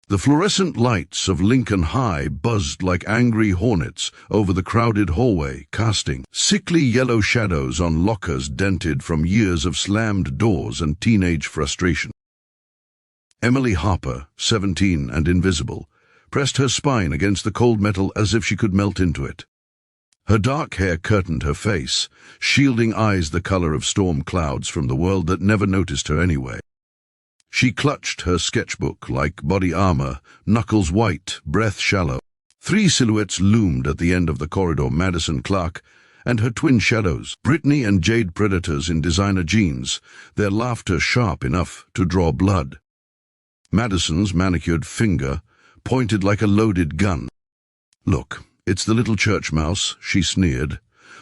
The fluorescent lights of Lincoln High buzzed like angry hornets over the crowded hallway, casting sickly yellow shadows on lockers dented from years of slammed doors and teenage frustration. Emily Harper, 17 and invisible, pressed her spine against the cold metal as if she could melt into it. Her dark hair curtained her face, shielding eyes the color of storm clouds from the world that never noticed her anyway. She clutched her sketchbook like body armor, knuckles white, breath shallow. 3 silhouettes loomed at the end of the corridor: Madison Clark and her twin shadows, Brittany and Jade, predators in designer jeans, their laughter sharp enough to draw blood. Madison's manicured finger pointed like a loaded gun. "Look, it's the little church mouse," she sneered,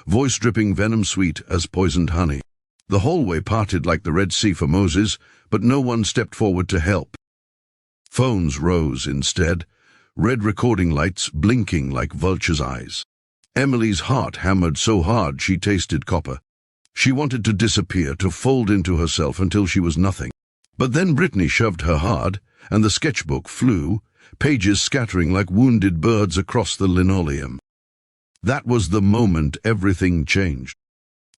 voice dripping venom sweet as poisoned honey. The hallway parted like the Red Sea for Moses, but no one stepped forward to help. Phones rose instead, red recording lights blinking like vultures' eyes. Emily's heart hammered so hard she tasted copper. She wanted to disappear, to fold into herself until she was nothing. But then Brittany shoved her hard, and the sketchbook flew, pages scattering like wounded birds across the linoleum. That was the moment everything changed.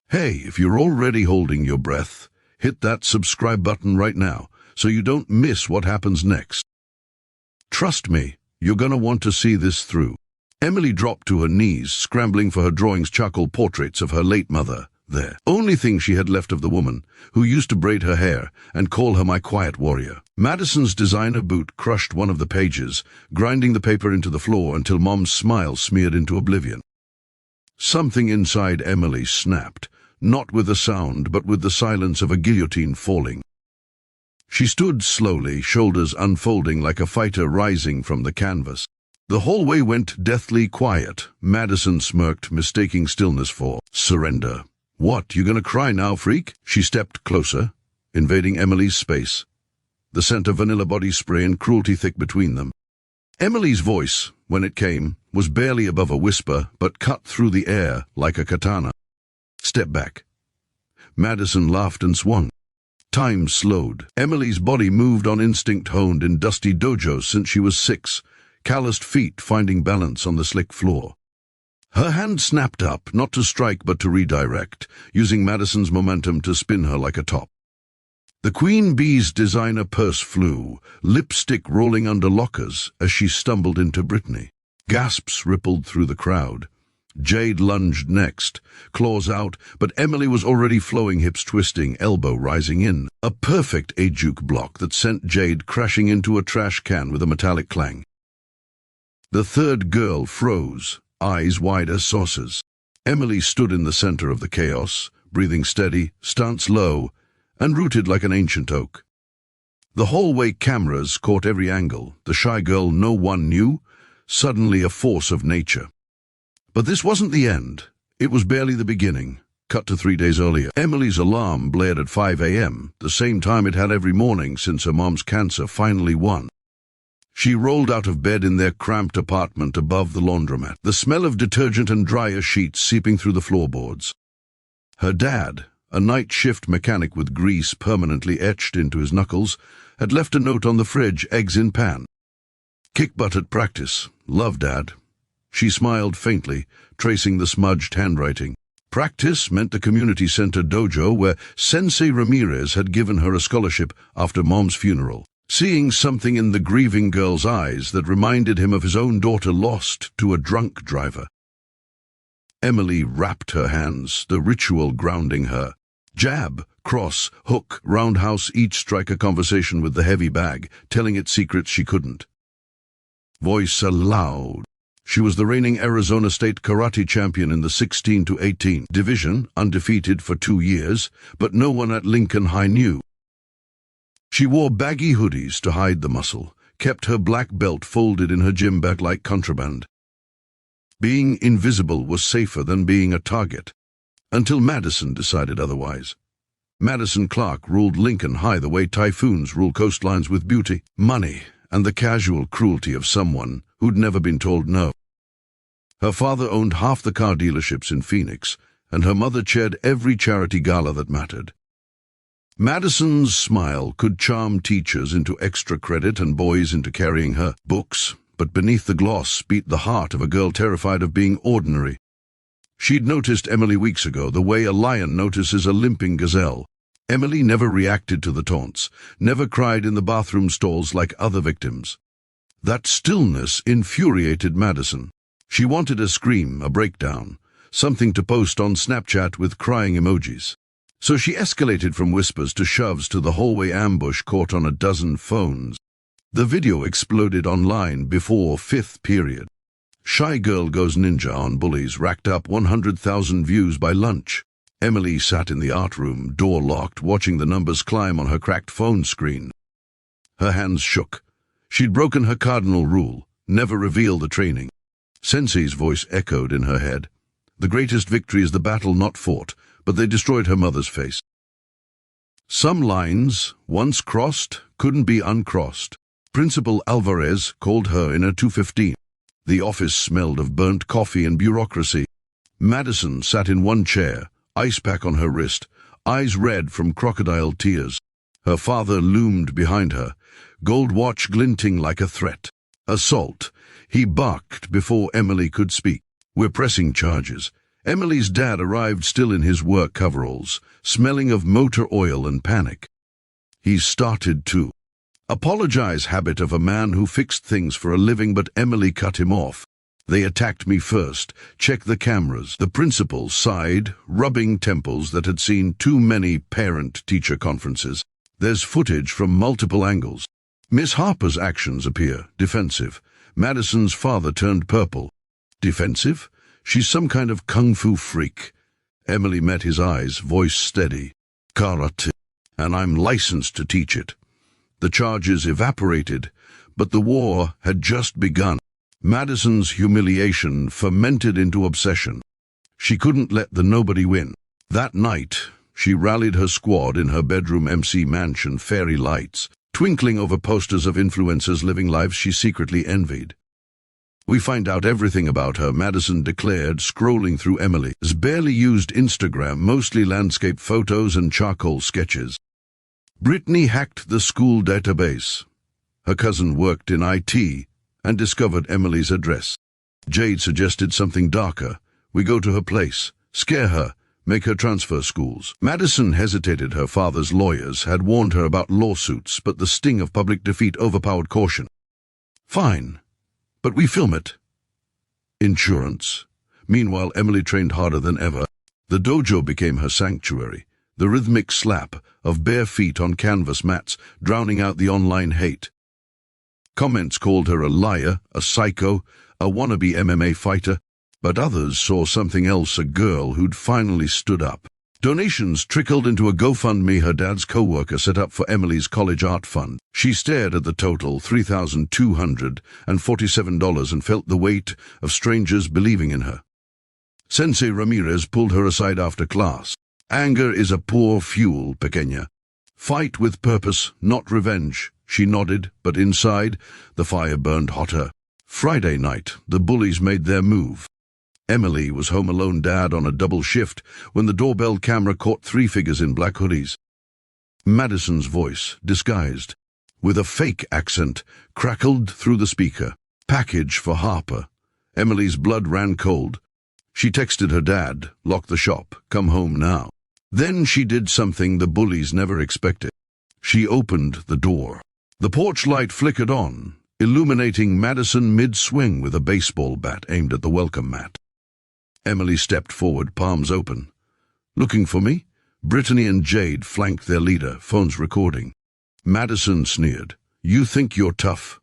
Hey, if you're already holding your breath, hit that subscribe button right now so you don't miss what happens next. Trust me, you're gonna want to see this through. Emily dropped to her knees, scrambling for her drawings, charcoal portraits of her late mother. There, only thing she had left of the woman who used to braid her hair and call her my quiet warrior. Madison's designer boot crushed one of the pages, grinding the paper into the floor until Mom's smile smeared into oblivion. Something inside Emily snapped, not with a sound but with the silence of a guillotine falling. She stood slowly, shoulders unfolding like a fighter rising from the canvas. The hallway went deathly quiet. Madison smirked, mistaking stillness for surrender. "What, you gonna cry now, freak?" She stepped closer, invading Emily's space, the scent of vanilla body spray and cruelty thick between them. Emily's voice, when it came, was barely above a whisper, but cut through the air like a katana. "Step back." Madison laughed and swung. Time slowed. Emily's body moved on instinct honed in dusty dojos since she was 6, calloused feet finding balance on the slick floor. Her hand snapped up, not to strike but to redirect, using Madison's momentum to spin her like a top. The Queen Bee's designer purse flew, lipstick rolling under lockers as she stumbled into Brittany. Gasps rippled through the crowd. Jade lunged next, claws out, but Emily was already flowing, hips twisting, elbow rising in. A perfect a-juke block that sent Jade crashing into a trash can with a metallic clang. The third girl froze, eyes wide as saucers. Emily stood in the center of the chaos, breathing steady, stance low, and rooted like an ancient oak. The hallway cameras caught every angle, the shy girl no one knew, suddenly a force of nature. But this wasn't the end. It was barely the beginning. Cut to 3 days earlier. Emily's alarm blared at 5 a.m., the same time it had every morning since her mom's cancer finally won. She rolled out of bed in their cramped apartment above the laundromat, the smell of detergent and dryer sheets seeping through the floorboards. Her dad, a night shift mechanic with grease permanently etched into his knuckles, had left a note on the fridge: eggs in pan. "Kick butt at practice. Love, Dad." She smiled faintly, tracing the smudged handwriting. Practice meant the community center dojo where Sensei Ramirez had given her a scholarship after Mom's funeral. Seeing something in the grieving girl's eyes that reminded him of his own daughter lost to a drunk driver. Emily wrapped her hands, the ritual grounding her. Jab, cross, hook, roundhouse, each strike a conversation with the heavy bag, telling it secrets she couldn't. Voice aloud. She was the reigning Arizona State karate champion in the 16 to 18 division, undefeated for 2 years, but no one at Lincoln High knew. She wore baggy hoodies to hide the muscle, kept her black belt folded in her gym bag like contraband. Being invisible was safer than being a target, until Madison decided otherwise. Madison Clark ruled Lincoln High the way typhoons rule coastlines with beauty, money, and the casual cruelty of someone who'd never been told no. Her father owned half the car dealerships in Phoenix, and her mother chaired every charity gala that mattered. Madison's smile could charm teachers into extra credit and boys into carrying her books, but beneath the gloss beat the heart of a girl terrified of being ordinary. She'd noticed Emily weeks ago the way a lion notices a limping gazelle. Emily never reacted to the taunts, never cried in the bathroom stalls like other victims. That stillness infuriated Madison. She wanted a scream, a breakdown, something to post on Snapchat with crying emojis. So she escalated from whispers to shoves to the hallway ambush caught on a dozen phones. The video exploded online before fifth period. Shy Girl Goes Ninja on Bullies racked up 100,000 views by lunch. Emily sat in the art room, door locked, watching the numbers climb on her cracked phone screen. Her hands shook. She'd broken her cardinal rule, never reveal the training. Sensei's voice echoed in her head. The greatest victory is the battle not fought, but they destroyed her mother's face. Some lines, once crossed, couldn't be uncrossed. Principal Alvarez called her in a 215. The office smelled of burnt coffee and bureaucracy. Madison sat in one chair, ice pack on her wrist, eyes red from crocodile tears. Her father loomed behind her, gold watch glinting like a threat. Assault. He barked before Emily could speak. We're pressing charges. Emily's dad arrived still in his work coveralls, smelling of motor oil and panic. He started too. Apologize habit of a man who fixed things for a living, but Emily cut him off. They attacked me first. Check the cameras. The principal sighed, rubbing temples that had seen too many parent-teacher conferences. There's footage from multiple angles. Miss Harper's actions appear defensive. Madison's father turned purple. Defensive? She's some kind of kung fu freak. Emily met his eyes, voice steady. Karate. And I'm licensed to teach it. The charges evaporated, but the war had just begun. Madison's humiliation fermented into obsession. She couldn't let the nobody win. That night, she rallied her squad in her bedroom MC mansion, fairy lights, twinkling over posters of influencers living lives she secretly envied. We find out everything about her, Madison declared, scrolling through Emily's barely used Instagram, mostly landscape photos and charcoal sketches. Brittany hacked the school database. Her cousin worked in IT and discovered Emily's address. Jade suggested something darker. We go to her place, scare her, make her transfer schools. Madison hesitated. Her father's lawyers had warned her about lawsuits, but the sting of public defeat overpowered caution. Fine, but we film it. Insurance. Meanwhile, Emily trained harder than ever. The dojo became her sanctuary, the rhythmic slap of bare feet on canvas mats, drowning out the online hate. Comments called her a liar, a psycho, a wannabe MMA fighter, but others saw something else, a girl who'd finally stood up. Donations trickled into a GoFundMe her dad's co-worker set up for Emily's college art fund. She stared at the total, $3,247, and felt the weight of strangers believing in her. Sensei Ramirez pulled her aside after class. Anger is a poor fuel, pequeña. Fight with purpose, not revenge. She nodded, but inside, the fire burned hotter. Friday night, the bullies made their move. Emily was home alone, dad on a double shift, when the doorbell camera caught three figures in black hoodies. Madison's voice, disguised, with a fake accent, crackled through the speaker. Package for Harper. Emily's blood ran cold. She texted her dad, lock the shop, come home now. Then she did something the bullies never expected. She opened the door. The porch light flickered on, illuminating Madison mid-swing with a baseball bat aimed at the welcome mat. Emily stepped forward, palms open. Looking for me? Brittany and Jade flanked their leader, phones recording. Madison sneered. You think you're tough?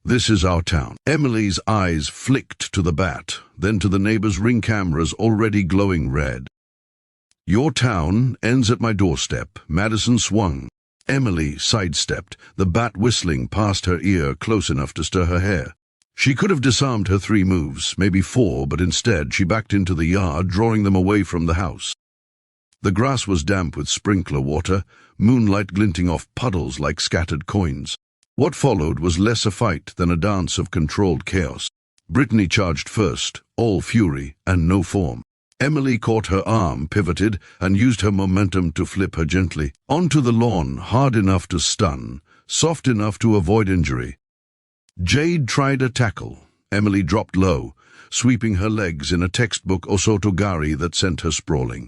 This is our town. Emily's eyes flicked to the bat, then to the neighbor's ring cameras already glowing red. Your town ends at my doorstep. Madison swung. Emily sidestepped, the bat whistling past her ear close enough to stir her hair. She could have disarmed her three moves, maybe four, but instead she backed into the yard, drawing them away from the house. The grass was damp with sprinkler water, moonlight glinting off puddles like scattered coins. What followed was less a fight than a dance of controlled chaos. Brittany charged first, all fury and no form. Emily caught her arm, pivoted, and used her momentum to flip her gently onto the lawn, hard enough to stun, soft enough to avoid injury. Jade tried a tackle. Emily dropped low, sweeping her legs in a textbook osotogari that sent her sprawling.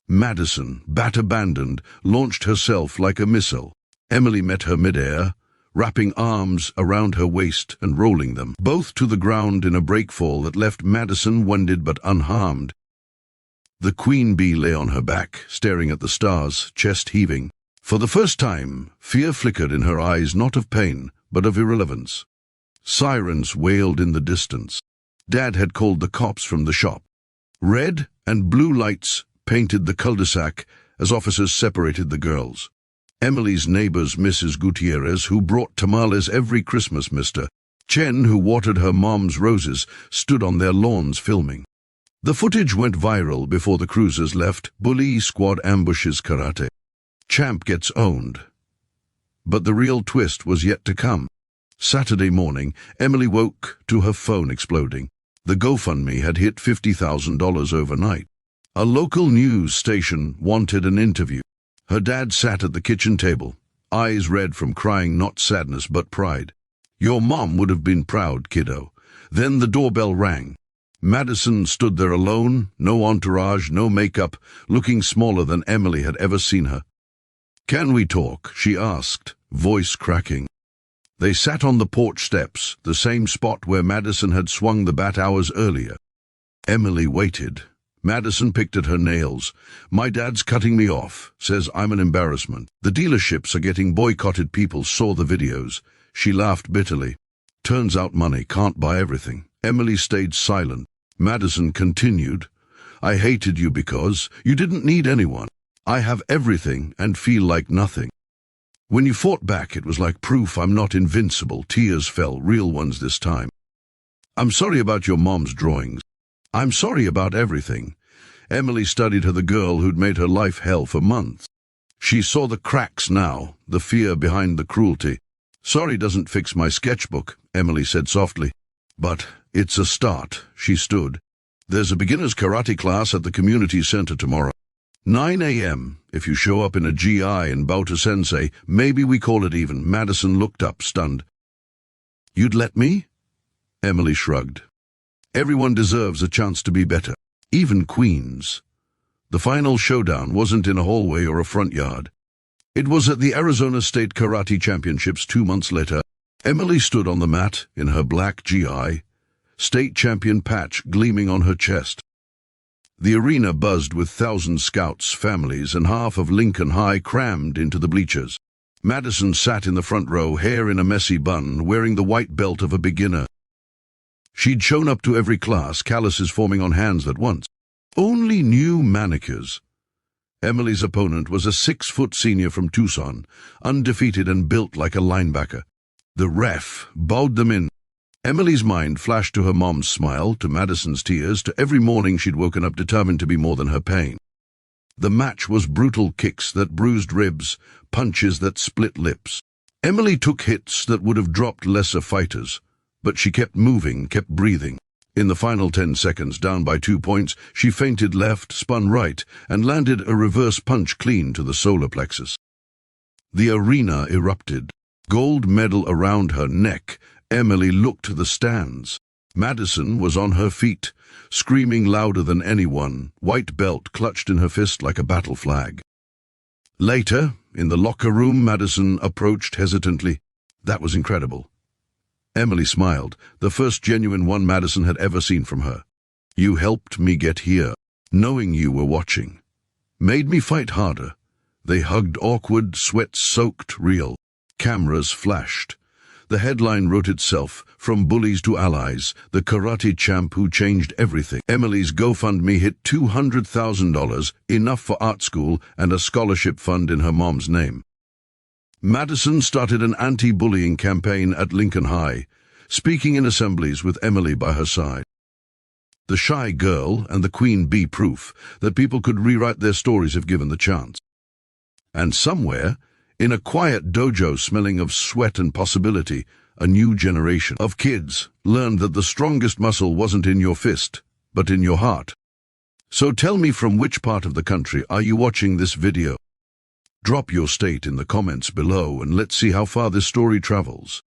Madison, bat-abandoned, launched herself like a missile. Emily met her midair, wrapping arms around her waist and rolling them, both to the ground in a breakfall that left Madison wounded but unharmed. The queen bee lay on her back, staring at the stars, chest heaving. For the first time, fear flickered in her eyes, not of pain, but of irrelevance. Sirens wailed in the distance. Dad had called the cops from the shop. Red and blue lights painted the cul-de-sac as officers separated the girls. Emily's neighbors, Mrs. Gutierrez, who brought tamales every Christmas, Mr. Chen, who watered her mom's roses, stood on their lawns filming. The footage went viral before the cruisers left. Bully squad ambushes karate. Champ gets owned. But the real twist was yet to come. Saturday morning, Emily woke to her phone exploding. The GoFundMe had hit $50,000 overnight. A local news station wanted an interview. Her dad sat at the kitchen table, eyes red from crying, not sadness but pride. Your mom would have been proud, kiddo. Then the doorbell rang. Madison stood there alone, no entourage, no makeup, looking smaller than Emily had ever seen her. Can we talk? She asked, voice cracking. They sat on the porch steps, the same spot where Madison had swung the bat hours earlier. Emily waited. Madison picked at her nails. My dad's cutting me off, says I'm an embarrassment. The dealerships are getting boycotted. People saw the videos. She laughed bitterly. Turns out money can't buy everything. Emily stayed silent. Madison continued. I hated you because you didn't need anyone. I have everything and feel like nothing. When you fought back, it was like proof I'm not invincible. Tears fell, real ones this time. I'm sorry about your mom's drawings. I'm sorry about everything. Emily studied her, the girl who'd made her life hell for months. She saw the cracks now, the fear behind the cruelty. Sorry doesn't fix my sketchbook, Emily said softly. But it's a start. She stood. There's a beginner's karate class at the community center tomorrow. 9 a.m. If you show up in a GI and bow to sensei, maybe we call it even. Madison looked up, stunned. You'd let me? Emily shrugged. Everyone deserves a chance to be better, even queens. The final showdown wasn't in a hallway or a front yard. It was at the Arizona State Karate Championships 2 months later. Emily stood on the mat in her black GI, state champion patch gleaming on her chest. The arena buzzed with 1,000 scouts, families, and half of Lincoln High crammed into the bleachers. Madison sat in the front row, hair in a messy bun, wearing the white belt of a beginner. She'd shown up to every class, calluses forming on hands at once. Only new manicures. Emily's opponent was a 6-foot senior from Tucson, undefeated and built like a linebacker. The ref bowed them in. Emily's mind flashed to her mom's smile, to Madison's tears, to every morning she'd woken up determined to be more than her pain. The match was brutal kicks that bruised ribs, punches that split lips. Emily took hits that would have dropped lesser fighters. But she kept moving, kept breathing. In the final 10 seconds, down by 2 points, she feinted left, spun right, and landed a reverse punch clean to the solar plexus. The arena erupted. Gold medal around her neck, Emily looked to the stands. Madison was on her feet, screaming louder than anyone, white belt clutched in her fist like a battle flag. Later, in the locker room, Madison approached hesitantly. That was incredible. Emily smiled, the first genuine one Madison had ever seen from her. You helped me get here, knowing you were watching. Made me fight harder. They hugged, awkward, sweat-soaked, real. Cameras flashed. The headline wrote itself, From Bullies to Allies, the karate champ who changed everything. Emily's GoFundMe hit $200,000, enough for art school and a scholarship fund in her mom's name. Madison started an anti-bullying campaign at Lincoln High, speaking in assemblies with Emily by her side. The shy girl and the queen bee, proof that people could rewrite their stories if given the chance. And somewhere, in a quiet dojo smelling of sweat and possibility, a new generation of kids learned that the strongest muscle wasn't in your fist, but in your heart. So tell me, from which part of the country are you watching this video? Drop your state in the comments below and let's see how far this story travels.